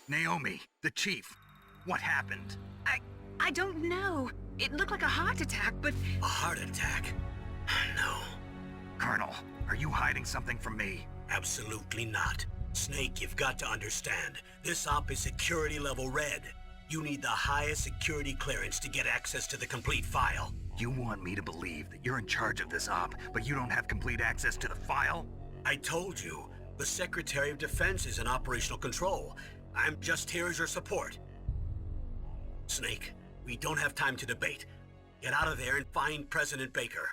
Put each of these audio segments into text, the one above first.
Naomi, the Chief. What happened? I don't know. It looked like a heart attack, but... A heart attack? No. Colonel, are you hiding something from me? Absolutely not. Snake, you've got to understand. This op is security level red. You need the highest security clearance to get access to the complete file. You want me to believe that you're in charge of this op, but you don't have complete access to the file? I told you, the Secretary of Defense is in operational control. I'm just here as your support. Snake, we don't have time to debate. Get out of there and find President Baker.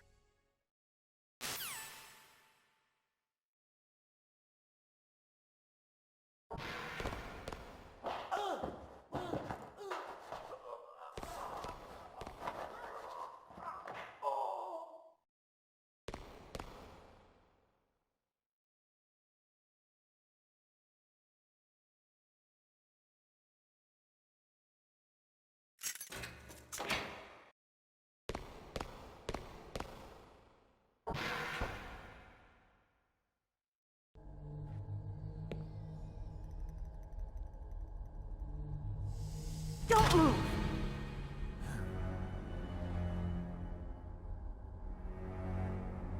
Don't move!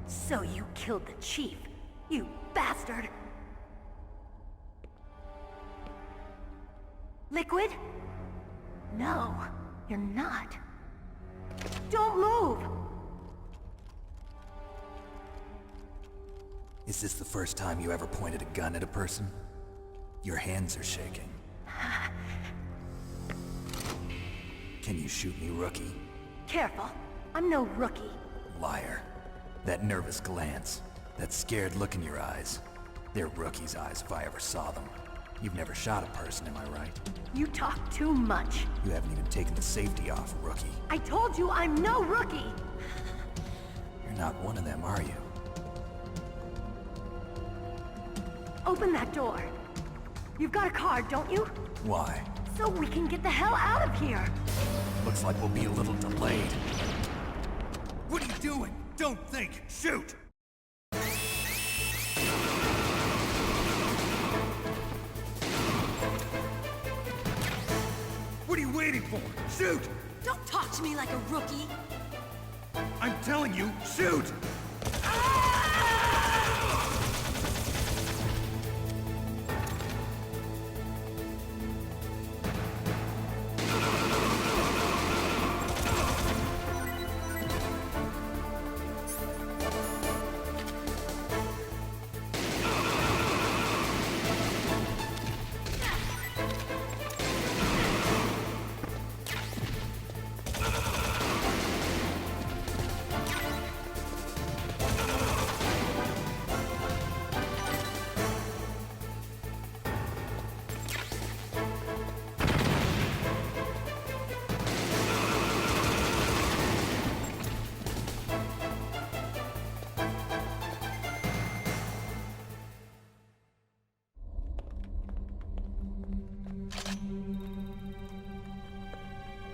So you killed the Chief, you bastard! Liquid? No, you're not. Don't move! Is this the first time you ever pointed a gun at a person? Your hands are shaking. Can you shoot me, rookie? Careful, I'm no rookie. Liar. That nervous glance, that scared look in your eyes. They're rookie's eyes if I ever saw them. You've never shot a person, am I right? You talk too much. You haven't even taken the safety off, rookie. I told you I'm no rookie! You're not one of them, are you? Open that door. You've got a card, don't you? Why? So we can get the hell out of here! Looks like we'll be a little delayed. What are you doing? Don't think! Shoot! What are you waiting for? Shoot! Don't talk to me like a rookie! I'm telling you, shoot!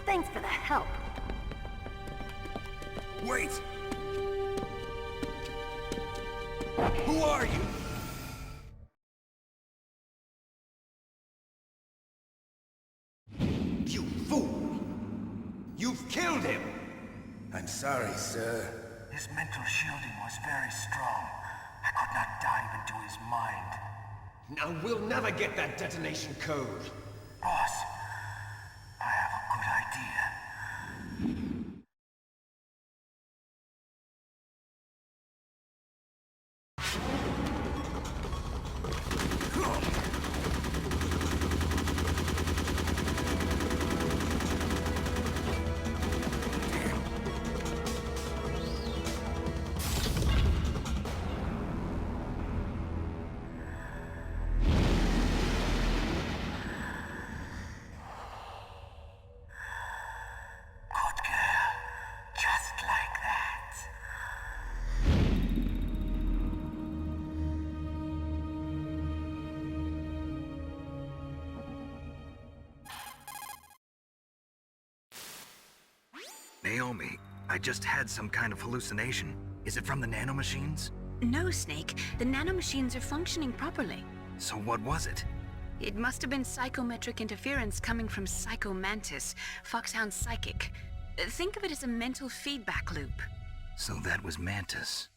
Thanks for the help. Wait! Who are you? You fool! You've killed him! I'm sorry, sir. His mental shielding was very strong. I could not dive into his mind. Now we'll never get that detonation code. Boss, I have a good idea. Naomi, I just had some kind of hallucination. Is it from the nanomachines? No, Snake. The nanomachines are functioning properly. So what was it? It must have been psychometric interference coming from Psycho Mantis, Foxhound's psychic. Think of it as a mental feedback loop. So that was Mantis.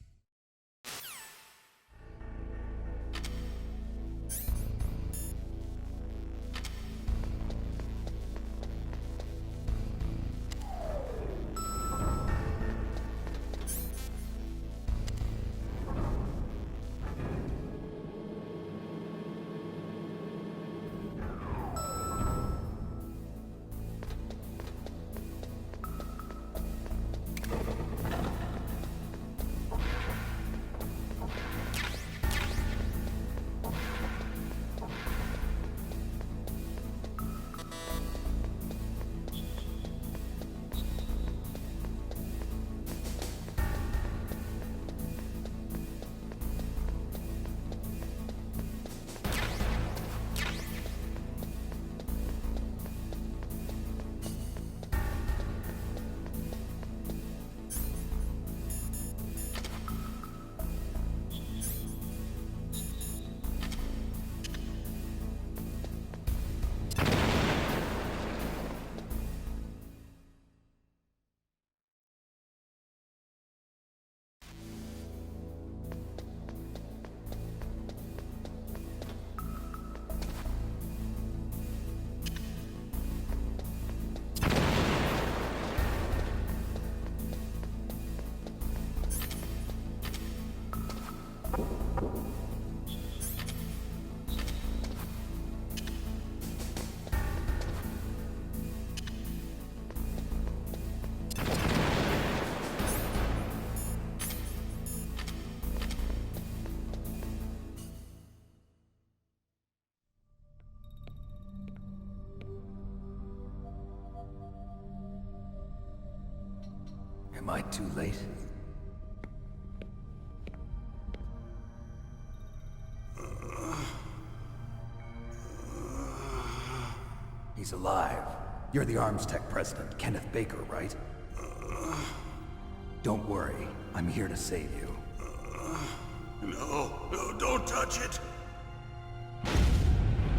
Am I too late? He's alive. You're the Arms Tech president, Kenneth Baker, right? Don't worry. I'm here to save you. No, don't touch it.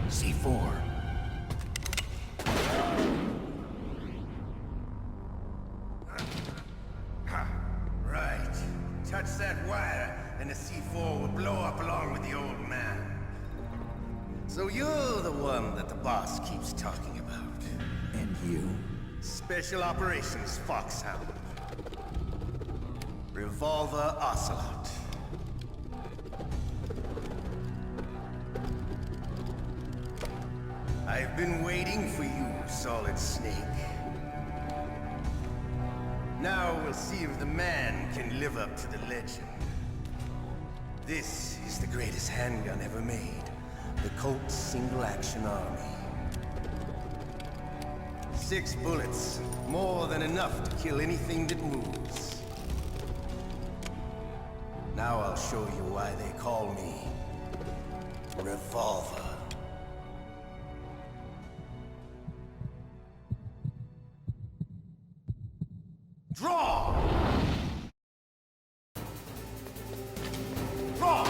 C4. Right. Touch that wire, and the C4 will blow up along with the old man. So you're the one that the boss keeps talking about. And you? Special Operations Foxhound. Revolver Ocelot. I've been waiting for you, Solid Snake. Now we'll see if the man can live up to the legend. This is the greatest handgun ever made. The Colt Single Action Army. 6 bullets, more than enough to kill anything that moves. Now I'll show you why they call me Revolver. Draw! Draw!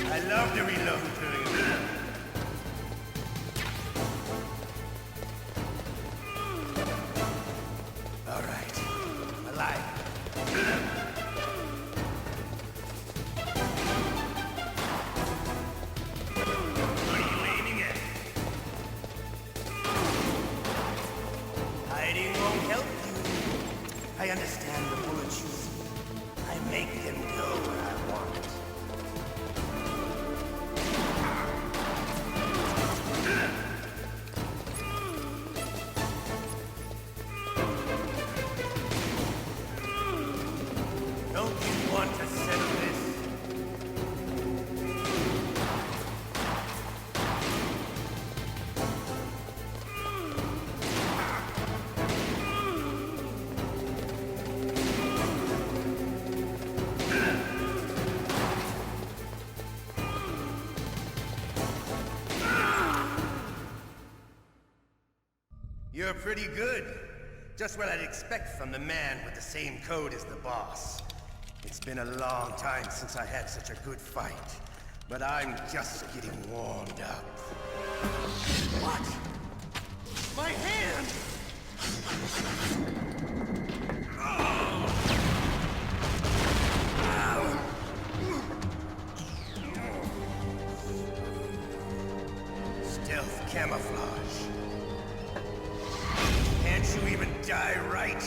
I love to reload during a All right. Alive. What are you aiming at? Hiding won't help you. I understand the bullets you see. I make them go where I want. Don't you want to settle this? You're pretty good. Just what I'd expect from the man with the same code as the boss. It's been a long time since I had such a good fight, but I'm just getting warmed up. What? My hand! Stealth camouflage. Can't you even die right?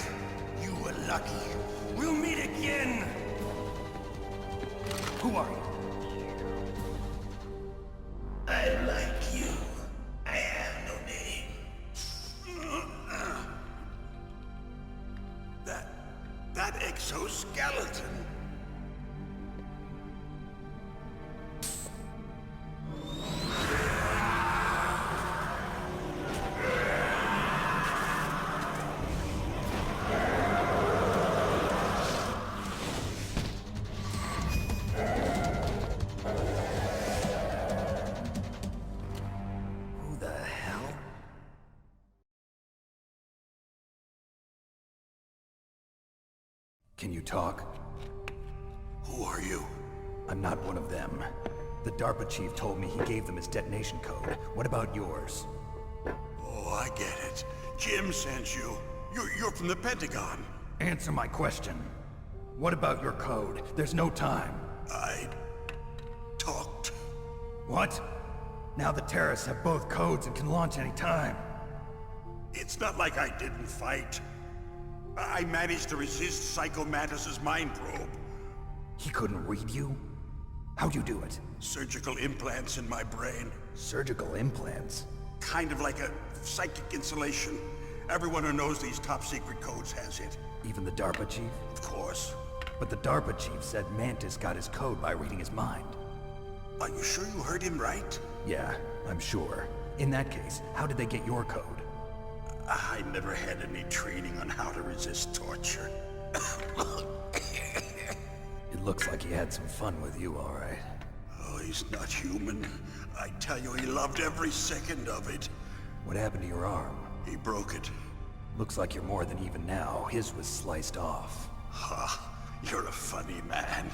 You were lucky. We'll meet again! Who are you? I like you. I have no name. That exoskeleton. Who the hell? Can you talk? Who are you? I'm not one of them. The DARPA Chief told me he gave them his detonation code. What about yours? Oh, I get it. Jim sent you. You're from the Pentagon. Answer my question. What about your code? There's no time. I talked. What? Now the terrorists have both codes and can launch any time. It's not like I didn't fight. I managed to resist Psycho Mantis's mind probe. He couldn't read you? How'd you do it? Surgical implants in my brain. Surgical implants? Kind of like a psychic insulation. Everyone who knows these top secret codes has it. Even the DARPA Chief? Of course. But the DARPA Chief said Mantis got his code by reading his mind. Are you sure you heard him right? Yeah, I'm sure. In that case, how did they get your code? I never had any training on how to resist torture. It looks like he had some fun with you, all right. Oh, he's not human. I tell you, he loved every second of it. What happened to your arm? He broke it. Looks like you're more than even now. His was sliced off. Ha, you're a funny man.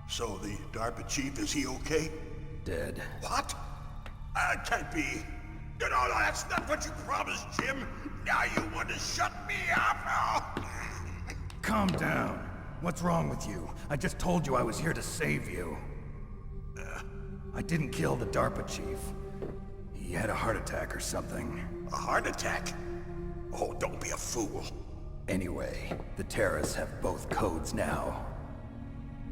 So the DARPA chief, is he okay? Dead. What? Can't be. No, that's not what you promised, Jim. Now you want to shut me up? Calm down. What's wrong with you? I just told you I was here to save you. I didn't kill the DARPA chief. He had a heart attack or something. A heart attack? Oh, don't be a fool. Anyway, the terrorists have both codes now.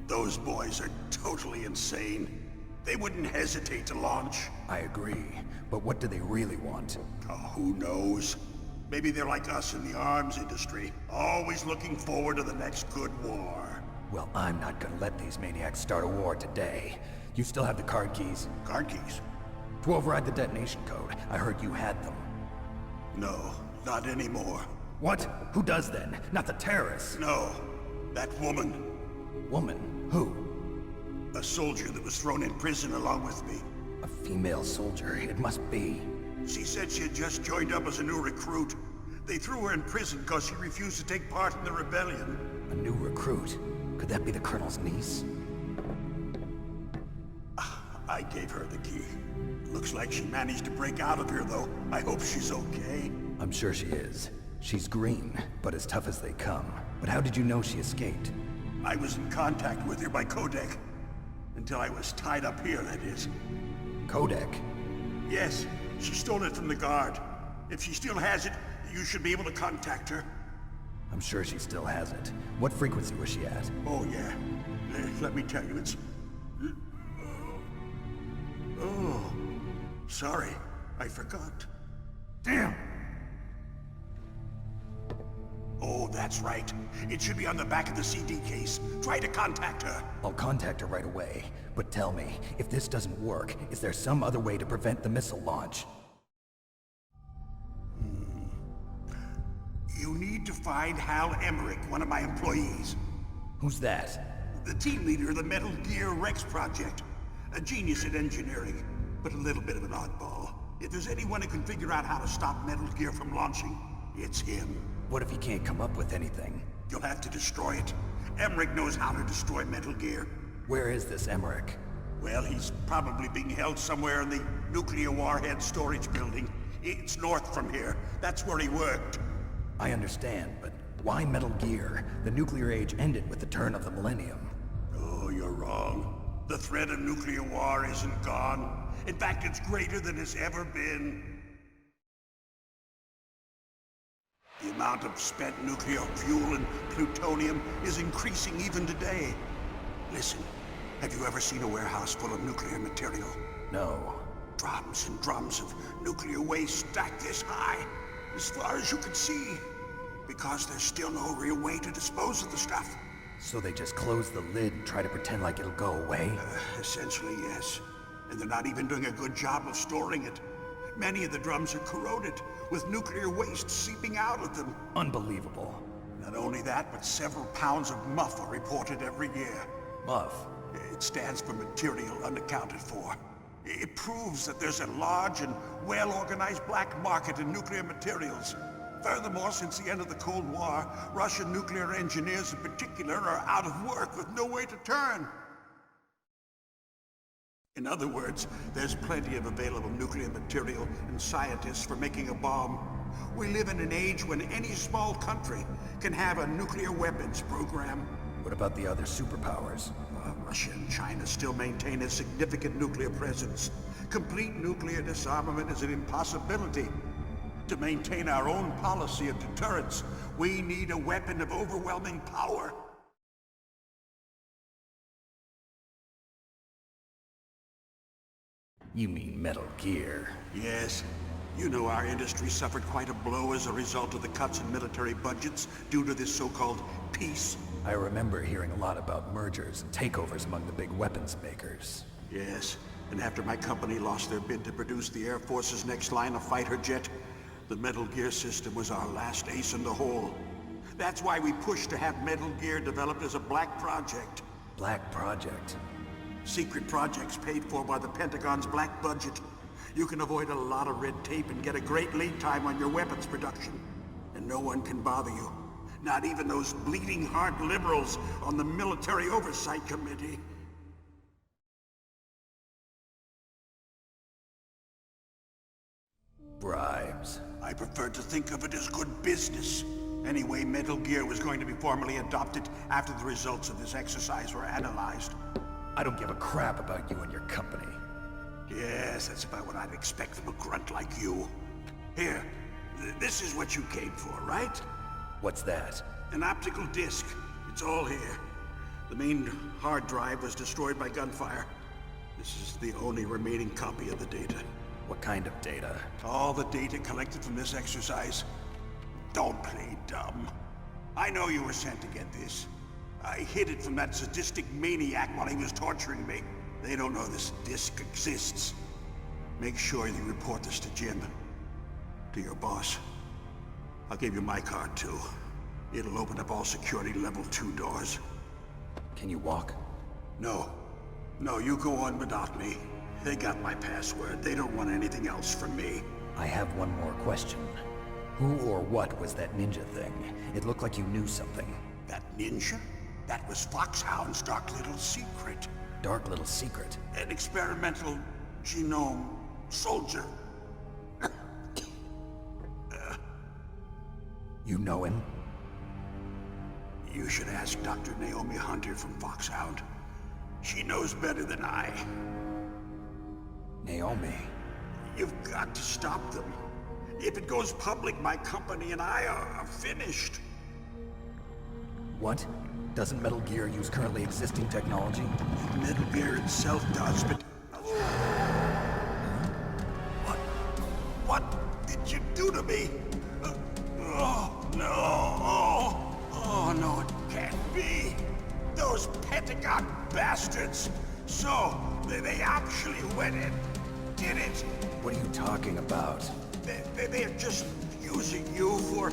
Those boys are totally insane. They wouldn't hesitate to launch. I agree, but what do they really want? Oh, who knows? Maybe they're like us in the arms industry, always looking forward to the next good war. Well, I'm not gonna let these maniacs start a war today. You still have the card keys? Card keys? To override the detonation code. I heard you had them. No, not anymore. What? Who does then? Not the terrorists. No, that woman. Woman? Who? A soldier that was thrown in prison along with me. A female soldier. It must be. She said she had just joined up as a new recruit. They threw her in prison because she refused to take part in the rebellion. A new recruit? Could that be the Colonel's niece? I gave her the key. Looks like she managed to break out of here, though. I hope she's okay. I'm sure she is. She's green, but as tough as they come. But how did you know she escaped? I was in contact with her by codec. Until I was tied up here, that is. Codec? Yes, she stole it from the guard. If she still has it, you should be able to contact her. I'm sure she still has it. What frequency was she at? Oh, yeah. Let me tell you, it's... Oh, sorry. I forgot. Damn! Oh, that's right. It should be on the back of the CD case. Try to contact her. I'll contact her right away. But tell me, if this doesn't work, is there some other way to prevent the missile launch? You need to find Hal Emmerich, one of my employees. Who's that? The team leader of the Metal Gear Rex project. A genius at engineering, but a little bit of an oddball. If there's anyone who can figure out how to stop Metal Gear from launching, it's him. What if he can't come up with anything? You'll have to destroy it. Emmerich knows how to destroy Metal Gear. Where is this Emmerich? Well, he's probably being held somewhere in the nuclear warhead storage building. It's north from here. That's where he worked. I understand, but why Metal Gear? The nuclear age ended with the turn of the millennium. Oh, you're wrong. The threat of nuclear war isn't gone. In fact, it's greater than it's ever been. The amount of spent nuclear fuel and plutonium is increasing even today. Listen, have you ever seen a warehouse full of nuclear material? No. Drums and drums of nuclear waste stacked this high, as far as you can see. Because there's still no real way to dispose of the stuff. So they just close the lid and try to pretend like it'll go away? Essentially, yes. And they're not even doing a good job of storing it. Many of the drums are corroded, with nuclear waste seeping out of them. Unbelievable. Not only that, but several pounds of MUF are reported every year. MUF? It stands for material unaccounted for. It proves that there's a large and well-organized black market in nuclear materials. Furthermore, since the end of the Cold War, Russian nuclear engineers in particular are out of work with no way to turn. In other words, there's plenty of available nuclear material and scientists for making a bomb. We live in an age when any small country can have a nuclear weapons program. What about the other superpowers? Russia and China still maintain a significant nuclear presence. Complete nuclear disarmament is an impossibility. To maintain our own policy of deterrence, we need a weapon of overwhelming power. You mean Metal Gear? Yes. You know our industry suffered quite a blow as a result of the cuts in military budgets due to this so-called peace. I remember hearing a lot about mergers and takeovers among the big weapons makers. Yes, and after my company lost their bid to produce the Air Force's next line of fighter jet, the Metal Gear system was our last ace in the hole. That's why we pushed to have Metal Gear developed as a black project. Black project? Secret projects paid for by the Pentagon's black budget. You can avoid a lot of red tape and get a great lead time on your weapons production. And no one can bother you. Not even those bleeding heart liberals on the Military Oversight Committee. Bribes. I prefer to think of it as good business. Anyway, Metal Gear was going to be formally adopted after the results of this exercise were analyzed. I don't give a crap about you and your company. Yes, that's about what I'd expect from a grunt like you. Here, this is what you came for, right? What's that? An optical disc. It's all here. The main hard drive was destroyed by gunfire. This is the only remaining copy of the data. What kind of data? All the data collected from this exercise. Don't play dumb. I know you were sent to get this. I hid it from that sadistic maniac while he was torturing me. They don't know this disc exists. Make sure you report this to Jim. To your boss. I'll give you my card, too. It'll open up all security level 2 doors. Can you walk? No. No, you go on without me. They got my password. They don't want anything else from me. I have one more question. Who or what was that ninja thing? It looked like you knew something. That ninja? That was Foxhound's dark little secret. Dark little secret? An experimental genome soldier. You know him? You should ask Dr. Naomi Hunter from Foxhound. She knows better than I. Naomi? You've got to stop them. If it goes public, my company and I are finished. What? Doesn't Metal Gear use currently existing technology? Metal Gear itself does, but... What did you do to me? Oh, no. Oh, no, it can't be. Those Pentagon bastards. So, they actually went and did it. What are you talking about? They're just using you for...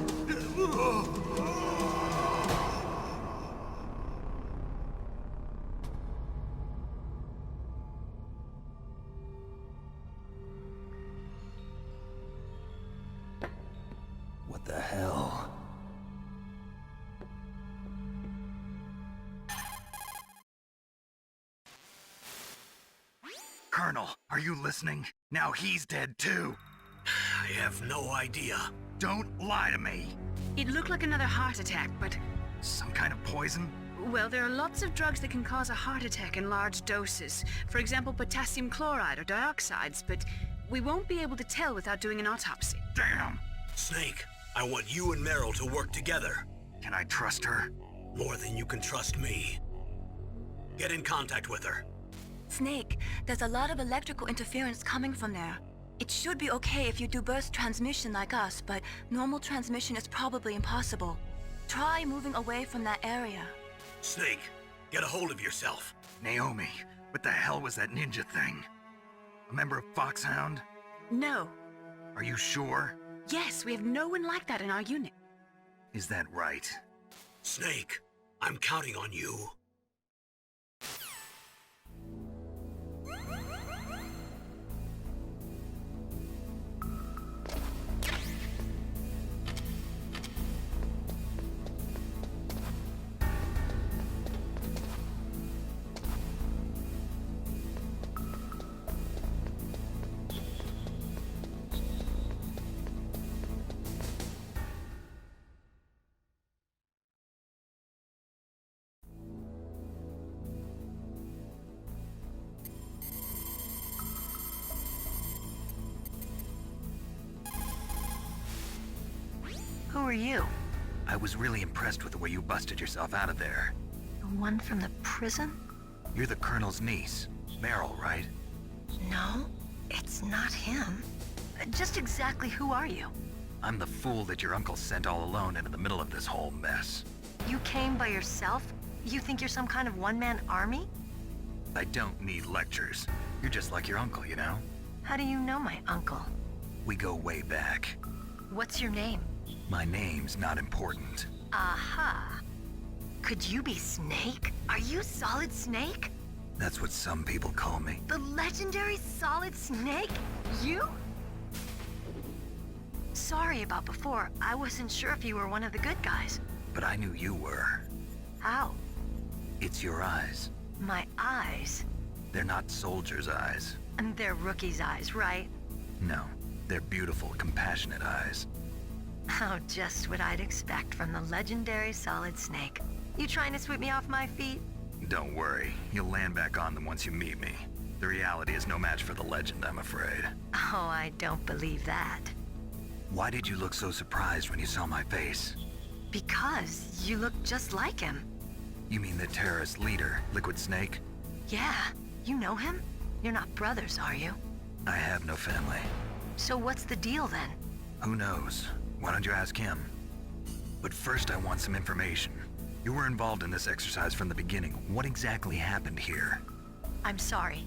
the hell? Colonel, are you listening? Now he's dead too. I have no idea. Don't lie to me. It looked like another heart attack, but... Some kind of poison? Well, there are lots of drugs that can cause a heart attack in large doses. For example, potassium chloride or dioxides, but we won't be able to tell without doing an autopsy. Damn! Snake, I want you and Meryl to work together. Can I trust her? More than you can trust me. Get in contact with her. Snake, there's a lot of electrical interference coming from there. It should be okay if you do burst transmission like us, but normal transmission is probably impossible. Try moving away from that area. Snake, get a hold of yourself. Naomi, what the hell was that ninja thing? A member of Foxhound? No. Are you sure? Yes, we have no one like that in our unit. Is that right? Snake, I'm counting on you. Who are you? I was really impressed with the way you busted yourself out of there. The one from the prison? You're the Colonel's niece, Meryl, right? No, it's not him. Just exactly who are you? I'm the fool that your uncle sent all alone into the middle of this whole mess. You came by yourself? You think you're some kind of one-man army? I don't need lectures. You're just like your uncle, you know? How do you know my uncle? We go way back. What's your name? My name's not important. Aha. Could you be Snake? Are you Solid Snake? That's what some people call me. The legendary Solid Snake? You? Sorry about before. I wasn't sure if you were one of the good guys. But I knew you were. How? It's your eyes. My eyes? They're not soldiers' eyes. And they're rookies' eyes, right? No, they're beautiful, compassionate eyes. Oh, just what I'd expect from the legendary Solid Snake. You trying to sweep me off my feet? Don't worry, you'll land back on them once you meet me. The reality is no match for the legend, I'm afraid. Oh, I don't believe that. Why did you look so surprised when you saw my face? Because you look just like him. You mean the terrorist leader, Liquid Snake? Yeah, you know him? You're not brothers, are you? I have no family. So what's the deal then? Who knows? Why don't you ask him? But first I want some information. You were involved in this exercise from the beginning. What exactly happened here? I'm sorry.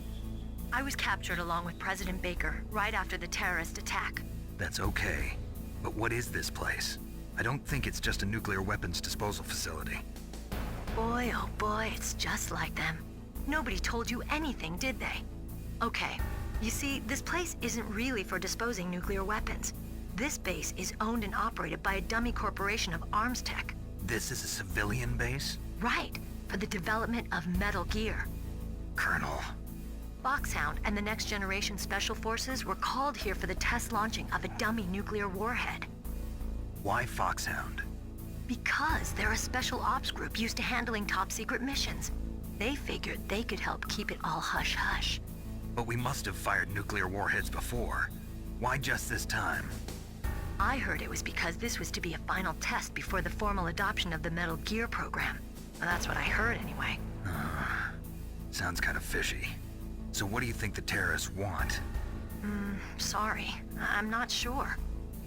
I was captured along with President Baker right after the terrorist attack. That's okay. But what is this place? I don't think it's just a nuclear weapons disposal facility. Boy, oh boy, it's just like them. Nobody told you anything, did they? Okay, you see, this place isn't really for disposing nuclear weapons. This base is owned and operated by a dummy corporation of arms tech. This is a civilian base? Right, for the development of Metal Gear. Colonel. Foxhound and the Next Generation Special Forces were called here for the test launching of a dummy nuclear warhead. Why Foxhound? Because they're a special ops group used to handling top-secret missions. They figured they could help keep it all hush-hush. But we must have fired nuclear warheads before. Why just this time? I heard it was because this was to be a final test before the formal adoption of the Metal Gear program. Well, that's what I heard anyway. Sounds kind of fishy. So what do you think the terrorists want? Sorry. I'm not sure.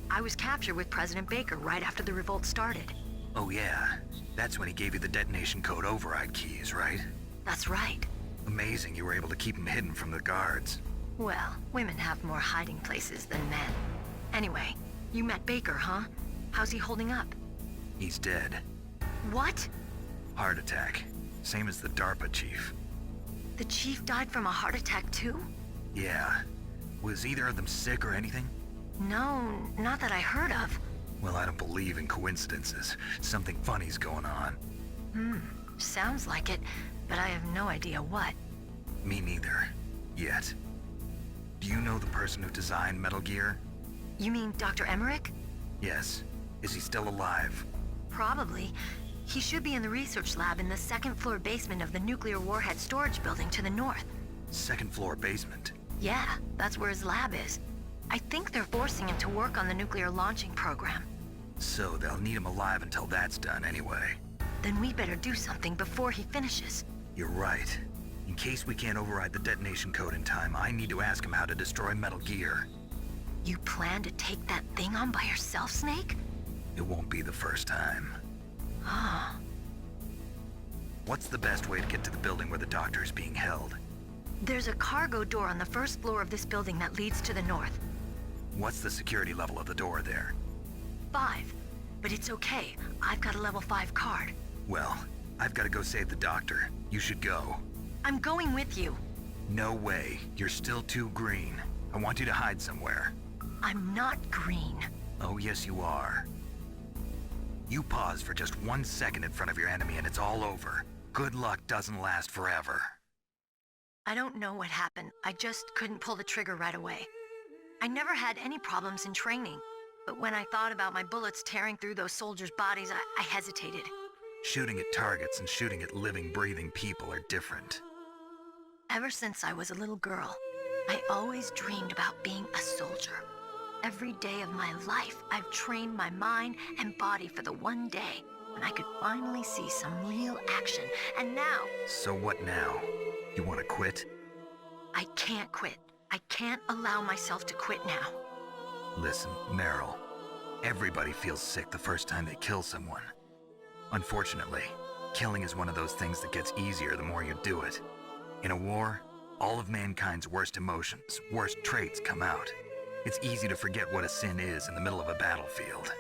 I was captured with President Baker right after the revolt started. Oh yeah, that's when he gave you the detonation code override keys, right? That's right. Amazing you were able to keep him hidden from the guards. Well, women have more hiding places than men. Anyway, you met Baker, huh? How's he holding up? He's dead. What? Heart attack. Same as the DARPA Chief. The chief died from a heart attack too? Yeah. Was either of them sick or anything? No, not that I heard of. Well, I don't believe in coincidences. Something funny's going on. Sounds like it, but I have no idea what. Me neither. Yet. Do you know the person who designed Metal Gear? You mean Dr. Emmerich? Yes. Is he still alive? Probably. He should be in the research lab in the second floor basement of the nuclear warhead storage building to the north. Second floor basement. Yeah, that's where his lab is. I think they're forcing him to work on the nuclear launching program. So they'll need him alive until that's done anyway. Then we better do something before he finishes. You're right. In case we can't override the detonation code in time, I need to ask him how to destroy Metal Gear. You plan to take that thing on by yourself, Snake? It won't be the first time. Ah. What's the best way to get to the building where the doctor is being held? There's a cargo door on the first floor of this building that leads to the north. What's the security level of the door there? 5. But it's okay. I've got a level 5 card. Well, I've got to go save the doctor. You should go. I'm going with you. No way. You're still too green. I want you to hide somewhere. I'm not green. Oh, yes, you are. You pause for just 1 second in front of your enemy and it's all over. Good luck doesn't last forever. I don't know what happened. I just couldn't pull the trigger right away. I never had any problems in training, but when I thought about my bullets tearing through those soldiers' bodies, I hesitated. Shooting at targets and shooting at living, breathing people are different. Ever since I was a little girl, I always dreamed about being a soldier. Every day of my life, I've trained my mind and body for the one day when I could finally see some real action, and now... So what now? You want to quit? I can't quit. I can't allow myself to quit now. Listen, Meryl. Everybody feels sick the first time they kill someone. Unfortunately, killing is one of those things that gets easier the more you do it. In a war, all of mankind's worst emotions, worst traits come out. It's easy to forget what a sin is in the middle of a battlefield.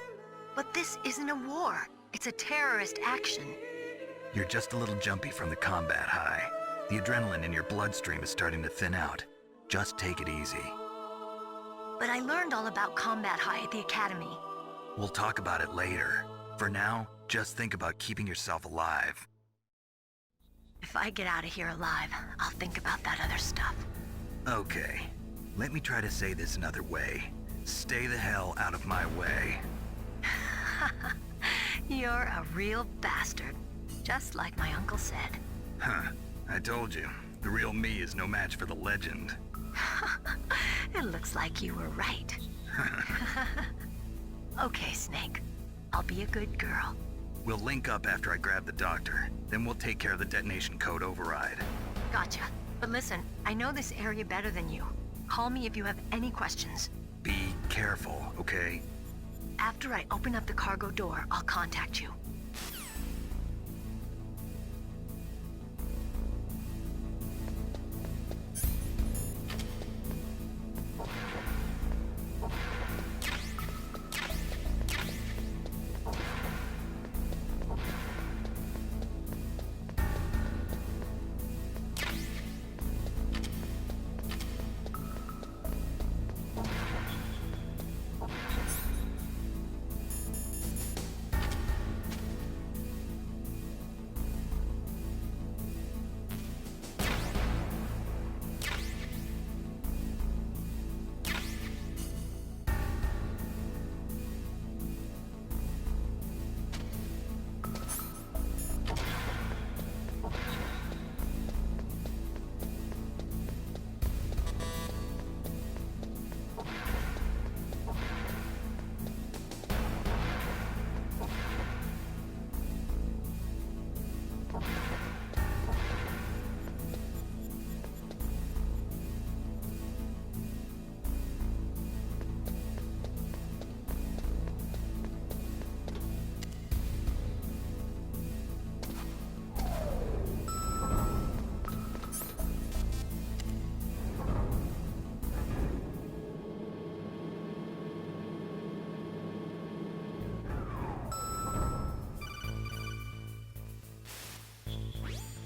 But this isn't a war. It's a terrorist action. You're just a little jumpy from the combat high. The adrenaline in your bloodstream is starting to thin out. Just take it easy. But I learned all about combat high at the academy. We'll talk about it later. For now, just think about keeping yourself alive. If I get out of here alive, I'll think about that other stuff. Okay. Let me try to say this another way. Stay the hell out of my way. You're a real bastard. Just like my uncle said. Huh. I told you. The real me is no match for the legend. It looks like you were right. Okay, Snake. I'll be a good girl. We'll link up after I grab the doctor. Then we'll take care of the detonation code override. Gotcha. But listen, I know this area better than you. Call me if you have any questions. Be careful, okay? After I open up the cargo door, I'll contact you.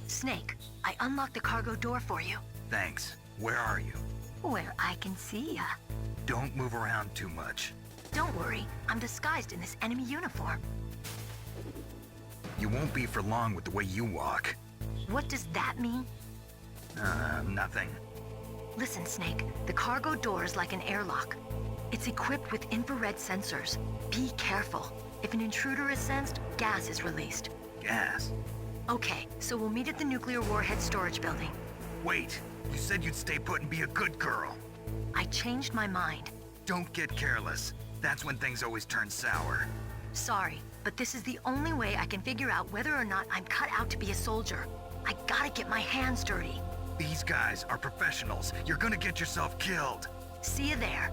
Snake, I unlocked the cargo door for you. Thanks. Where are you? Where I can see ya. Don't move around too much. Don't worry, I'm disguised in this enemy uniform. You won't be for long with the way you walk. What does that mean? Nothing. Listen, Snake, the cargo door is like an airlock. It's equipped with infrared sensors. Be careful. If an intruder is sensed, gas is released. Gas? Okay, so we'll meet at the nuclear warhead storage building. Wait, you said you'd stay put and be a good girl. I changed my mind. Don't get careless. That's when things always turn sour. Sorry, but this is the only way I can figure out whether or not I'm cut out to be a soldier. I gotta get my hands dirty. These guys are professionals. You're gonna get yourself killed. See you there.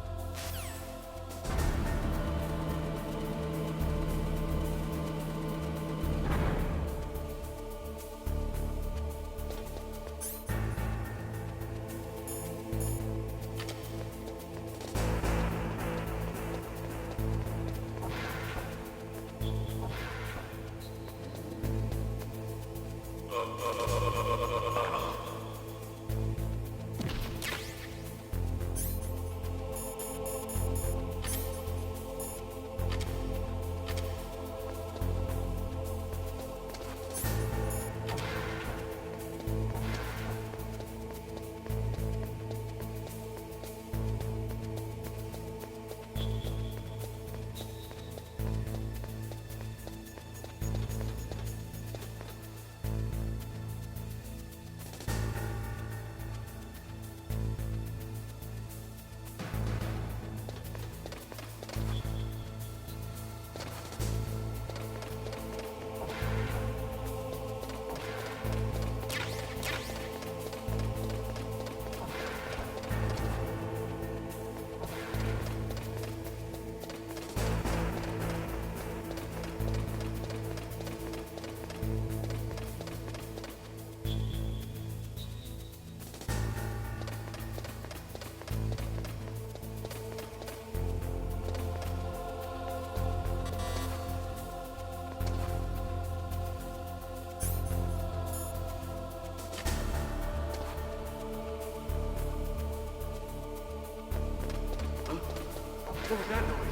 What was that noise?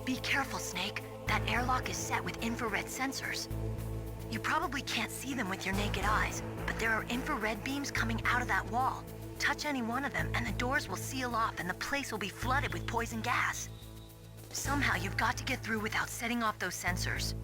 Be careful, Snake. That airlock is set with infrared sensors. You probably can't see them with your naked eyes, but there are infrared beams coming out of that wall. Touch any one of them and the doors will seal off and the place will be flooded with poison gas. Somehow you've got to get through without setting off those sensors.